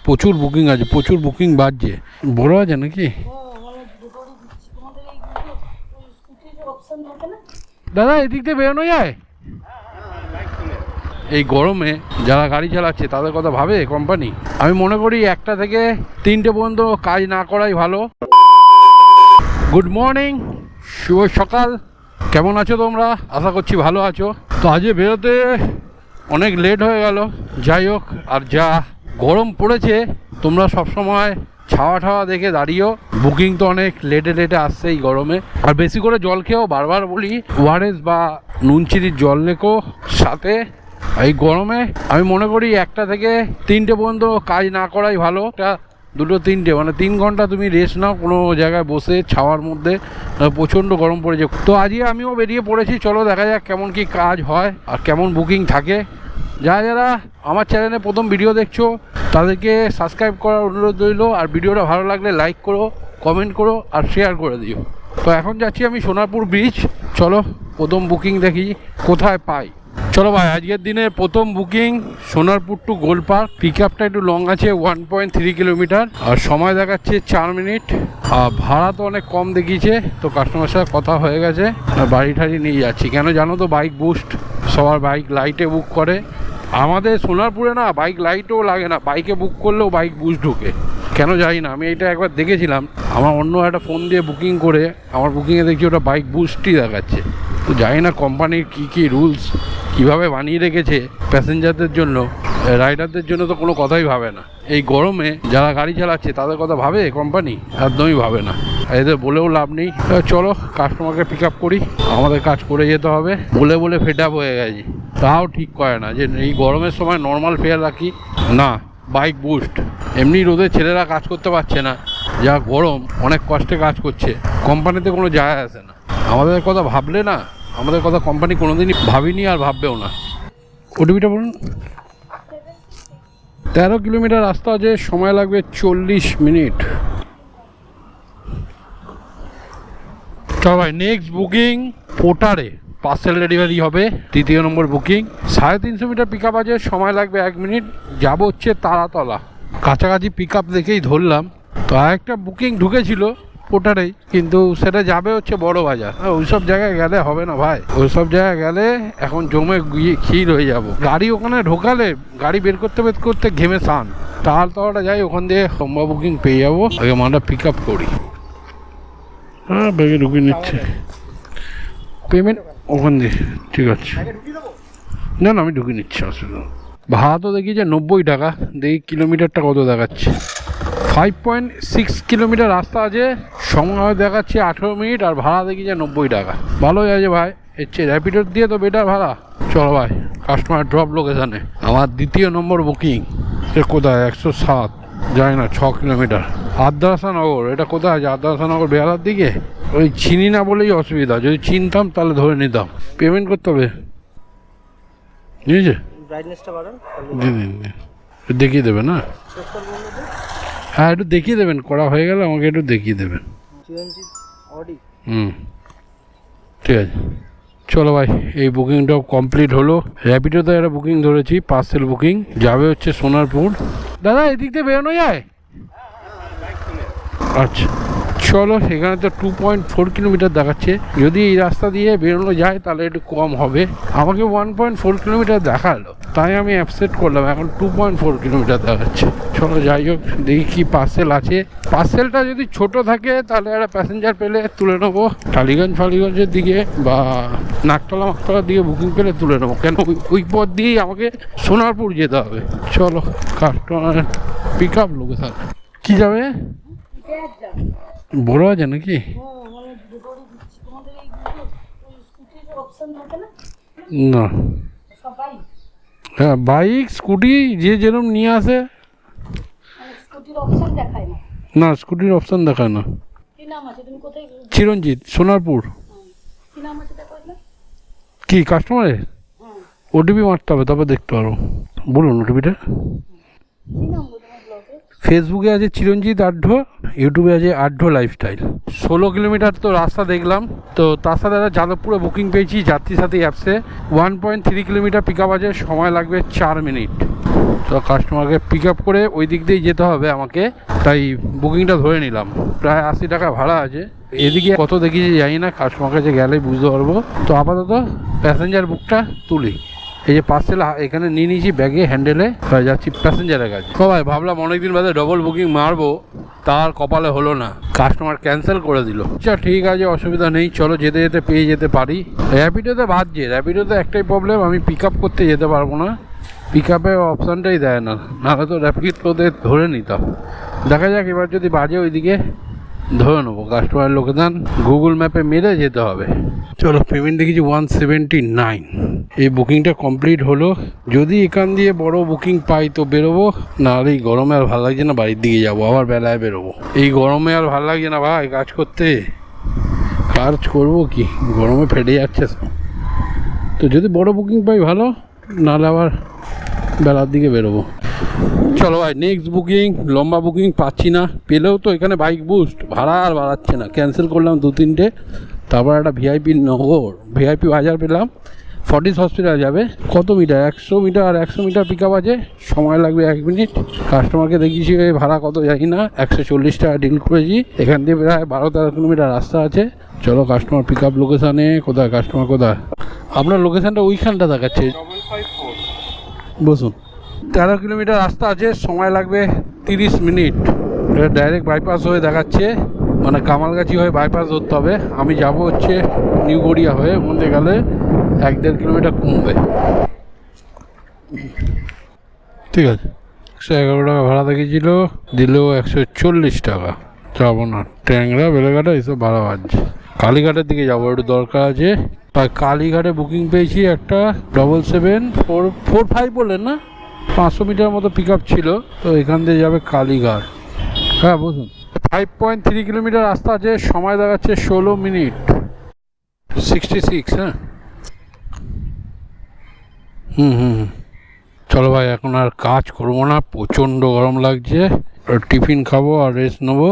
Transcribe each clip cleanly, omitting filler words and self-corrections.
প্রচুর বুকিং আছে, প্রচুর বুকিং বাজছে। বড় আছে নাকি দাদা? এদিক দিয়ে বেরোনো যায়? এই গরমে যারা গাড়ি চালাচ্ছে তাদের কথা ভাবে কোম্পানি? আমি মনে করি 1টা থেকে 3টে পর্যন্ত কাজ না করাই ভালো। গুড মর্নিং, শুভ সকাল। কেমন আছো তোমরা? আশা করছি ভালো আছো। তো আজকে বেরোতে অনেক লেট হয়ে গেল। যাই হোক, আর যা গরম পড়েছে, তোমরা সবসময় ছাওয়া ঠাওয়া দেখে দাঁড়িয়েও। বুকিং তো অনেক লেটে আসছে এই গরমে। আর বেশি করে জল খেয়েও, বারবার বলি, ওআরএস বা নুন চিনির জল লেখো সাথে। এই গরমে আমি মনে করি 1টা থেকে 3টে পর্যন্ত কাজ না করাই ভালো। 2, 3টে মানে 3 ঘন্টা তুমি রেস্ট নাও কোনো জায়গায় বসে ছাওয়ার মধ্যে। প্রচণ্ড গরম পড়েছে। তো আজকে আমিও বেরিয়ে পড়েছি। চলো দেখা যাক কেমন কি কাজ হয় আর কেমন বুকিং থাকে। যারা আমার চ্যানেলে প্রথম ভিডিও দেখছো তাদেরকে সাবস্ক্রাইব করার অনুরোধ রইল। আর ভিডিওটা ভালো লাগলে লাইক করো, কমেন্ট করো আর শেয়ার করে দিও। তো এখন যাচ্ছি আমি সোনারপুর ব্রিজ। চলো প্রথম বুকিং দেখি কোথায় পাই। চলো ভাই, আজকের দিনের প্রথম booking Sonarpur to Golpark. Pick আপটা একটু লং আছে, 1.3 কিলোমিটার, আর সময় দেখাচ্ছে 4 মিনিট। আর ভাড়া তো অনেক কম দেখিয়েছে। তো কাস্টমার সাথে কথা হয়ে গেছে, বাড়ি ঠাড়ি নিয়ে যাচ্ছি। কেন জানো তো, বাইক বুস্ট সবার বাইক লাইটে বুক করে। আমাদের সোনারপুরে না বাইক লাইটও লাগে না, বাইকে বুক করলেও বাইক বুস্ট ঢুকে। কেন জানি না, আমি এটা একবার দেখেছিলাম। আমার অন্য একটা ফোন দিয়ে বুকিং করে আমার বুকিংয়ে দেখছি ওটা বাইক বুস্টই দেখাচ্ছে। তো জানি না কোম্পানির কী রুলস কীভাবে বানিয়ে রেখেছে প্যাসেঞ্জারদের জন্য। রাইডারদের জন্য তো কোনো কথাই ভাবে না। এই গরমে যারা গাড়ি চালাচ্ছে তাদের কথা ভাবে কোম্পানি? একদমই ভাবে না। এদের বলেও লাভ নেই। চলো কাস্টমারকে পিক আপ করি, আমাদের কাজ করে যেতে হবে। বলে ফেড আপ হয়ে গেছি, তাও ঠিক করে না যে এই গরমের সময় নর্মাল ফেয়ার রাখি না, বাইক বুস্ট। এমনি রোদে ছেলেরা কাজ করতে পারছে না, যা গরম, অনেক কষ্টে কাজ করছে। কোম্পানিতে কোনো যায় আসে না। আমাদের কথা ভাবলে না, আমাদের কথা কোম্পানি কোনোদিনই ভাবিনি আর ভাববেও না। ওটিপিটা বলুন। 13 কিলোমিটার রাস্তা আছে, সময় লাগবে 40 মিনিট। চল ভাই, নেক্সট বুকিং পোটারে পার্সেল ডেলিভারি হবে। 3 নম্বর বুকিং, 350 মিটার পিক আপ আছে, সময় লাগবে 1 মিনিট। যাব হচ্ছে তারাতলা। কাছাকাছি পিক আপ দেখেই ধরলাম। তো আরেকটা বুকিং ঢুকেছিল পোটারেই, কিন্তু সেটা যাবে হচ্ছে বড় বাজার। ওইসব জায়গায় গেলে হবে না ভাই। ওইসব জায়গায় গেলে এখন জমে গিয়ে ক্ষীর হয়ে যাব। গাড়ি ওখানে ঢোকালে গাড়ি বের করতে ঘেমে স্নান। তালতলাটা যাই, ওখান দিয়ে সোমবার বুকিং পেয়ে যাবো। আগে মালটা পিক আপ করি। হ্যাঁ, ব্যাগে ঢুকিয়ে নিচ্ছে। পেমেন্ট ওখান দিয়ে, ঠিক আছে। না আমি ঢুকিয়ে নিচ্ছি, অসুবিধা। ভাড়া তো দেখি যে 90 টাকা। দেখি কিলোমিটারটা কত দেখাচ্ছে। 5.6 কিলোমিটার রাস্তা আছে, সময় দেখাচ্ছে 18 মিনিট, আর ভাড়া দেখি যে 90 টাকা। ভালোই আছে ভাই, এর চেয়ে র্যাপিডোর দিয়ে তো বেটার ভাড়া। চলো ভাই, কাস্টমার ড্রপ লোকেশানে। আমার 2 নম্বর বুকিং। এ কোথায়? 107, যায় না, 6 কিলোমিটার। আদ্রাসানগর, এটা কোথায় আছে? আদ্রাসানগর বেহালার দিকে। ওই চিনি না বলেই অসুবিধা, যদি চিনতাম তাহলে ধরে নিতাম। পেমেন্ট করতে হবে, বুঝেছে? দেখিয়ে দেবে না? হ্যাঁ, একটু দেখিয়ে দেবেন। করা হয়ে গেলে আমাকে একটু দেখিয়ে দেবেন। ঠিক আছে, চলো ভাই, এই বুকিংটাও কমপ্লিট হলো। র্যাপিডোতে একটা বুকিং ধরেছি, পার্সেল বুকিং, যাবে হচ্ছে সোনারপুর। দাদা এদিক দিয়ে বেরোনো যায়? আচ্ছা চলো, এখানে তো 2.4 কিলোমিটার দেখাচ্ছে। যদি এই রাস্তা দিয়ে বেরোনো যায় তাহলে একটু কম হবে। আমাকে 1.4 কিলোমিটার দেখালো, তাই আমি অ্যাপসেট করলাম। এখন 2.4 কিলোমিটার দেখাচ্ছে। চলো যাই হোক, দেখি কি পার্সেল আছে। পার্সেলটা যদি ছোট থাকে তাহলে একটা প্যাসেঞ্জার পেলে তুলে নেবো। টালিগঞ্জের দিকে বা নাকতলার দিকে বুকিং পেলে তুলে নেবো। কেন ওই পথ দিয়েই আমাকে সোনারপুর যেতে হবে। চলো, কাস্টমার পিক আপ লোকেশন। কি যাবে? বড় আছে নাকি? না, হ্যাঁ, বাইক স্কুটি যে যেরকম নিয়ে আসে। না, স্কুটির অপশন দেখায় না। চিরঞ্জিত, সোনারপুর। কি কাস্টমারের ওটিপি মারতে হবে, তবে দেখতে পারো। বলুন ওটিপিটা। ফেসবুকে আছে চিরঞ্জিত আঢ্য, ইউটিউবে আছে আঢ্য লাইফস্টাইল। 16 কিলোমিটার তো রাস্তা দেখলাম। তো তার সাথে একটা যাদবপুরে বুকিং পেয়েছি যাত্রী সাথী অ্যাপসে। 1.3 কিলোমিটার পিক আপ আছে, সময় লাগবে 4 মিনিট। তো কাস্টমারকে পিক আপ করে ওই দিক দিয়েই যেতে হবে আমাকে, তাই বুকিংটা ধরে নিলাম। প্রায় 80 টাকা ভাড়া আছে। এদিকে কত দেখি জানি না, কাস্টমার কাছে গেলেই বুঝতে পারবো। তো আপাতত প্যাসেঞ্জার বুকটা তুলি। এই যে পার্সেল এখানে নিয়ে নিয়েছি ব্যাগে হ্যান্ডেলে, যাচ্ছি প্যাসেঞ্জারের কাছে। সবাই ভাবলাম অনেকদিন বাদে ডবল বুকিং মারবো, তার কপালে হলো না, কাস্টমার ক্যান্সেল করে দিল। আচ্ছা ঠিক আছে, অসুবিধা নেই, চলো যেতে যেতে পেয়ে যেতে পারি। র্যাপিডোতে ভাবছে, র্যাপিডোতে একটাই প্রবলেম, আমি পিক আপ করতে যেতে পারবো না, পিক আপের অপশানটাই দেয় না, নাহলে তো র্যাপিডোতে ধরে নিতাম। দেখা যাক এবার যদি বাজে ওইদিকে ধরে নেবো। কাস্টমার লোকেশান গুগল ম্যাপে মেরে যেতে হবে। চলো পেমেন্ট দেখেছি 179। এই বুকিংটা কমপ্লিট হলো। যদি এখান দিয়ে বড় বুকিং পাই তো বেরোবো, নাহলে এই গরমে আর ভালো লাগছে না, বাড়ির দিকে যাবো, আবার বেলায় বেরোবো। এই গরমে আর ভালো লাগছে না ভাই কাজ করতে, কাজ করবো কি, গরমে ফেটে যাচ্ছে সব। তো যদি বড় বুকিং পাই ভালো, নাহলে আবার বেলার দিকে বেরোবো। চলো ভাই নেক্সট বুকিং। লম্বা বুকিং পাচ্ছি না, পেলেও তো এখানে বাইক বুস্ট ভাড়া আর বাড়াচ্ছে না। ক্যান্সেল করলাম 2-3টে, তারপর একটা ভিআইপি নগর ভিআইপি বাজার পেলাম। ফর্টিস হসপিটাল যাবে, কত মিটার, 100 মিটার, আর 100 মিটার পিক আপ আছে, সময় লাগবে 1 মিনিট। কাস্টমারকে দেখিয়েছি ভাড়া কত জানি না, 140 টাকা ডিল করেছি। এখান দিয়ে প্রায় 12-13 কিলোমিটার রাস্তা আছে। চলো কাস্টমার পিক আপ লোকেশানে, কোথায় কাস্টমার কোথায়, আপনার লোকেশানটা ওইখানটা দেখাচ্ছে, বসুন। 13 কিলোমিটার রাস্তা আছে, সময় লাগবে 30 মিনিট। এটা ডাইরেক্ট বাইপাস হয়ে দেখাচ্ছে, মানে কামালগাছি হয়ে বাইপাস ধরতে হবে। আমি যাব হচ্ছে নিউ গড়িয়া হয়ে, মধ্যে গেলে 1-1.5 কিলোমিটার কমবে। ঠিক আছে, 111 টাকা ভাড়া দেখিয়েছিল, দিলেও 140 টাকা। যাবো না, ট্যাংরা বেলেঘাটা এইসব ভাড়া বাজছে। কালীঘাটের দিকে যাবো, একটু দরকার আছে। তাই কালীঘাটে বুকিং পেয়েছি একটা 77445 বললেন না, 500 মিটার মতো পিক আপ ছিল। তো এখান দিয়ে যাবে কালীঘাট। হ্যাঁ বসুন। 5.3 কিলোমিটার রাস্তা আছে, সময় দেখাচ্ছে 16 মিনিট 66। হ্যাঁ চলো ভাই, এখন আর কাজ করবো না, প্রচণ্ড গরম লাগছে, টিফিন খাবো আর রেস্ট নেবো।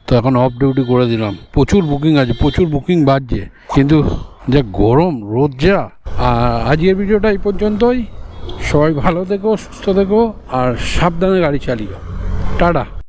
তো এখন অফ ডিউটি করে দিলাম। প্রচুর বুকিং আছে, প্রচুর বুকিং বাজছে, কিন্তু যা গরম, রোদ যা। আর আজকের ভিডিওটা এই পর্যন্তই। সবাই ভালো থেকো, সুস্থ থেকো, আর সাবধানে গাড়ি চালিও। টাটা।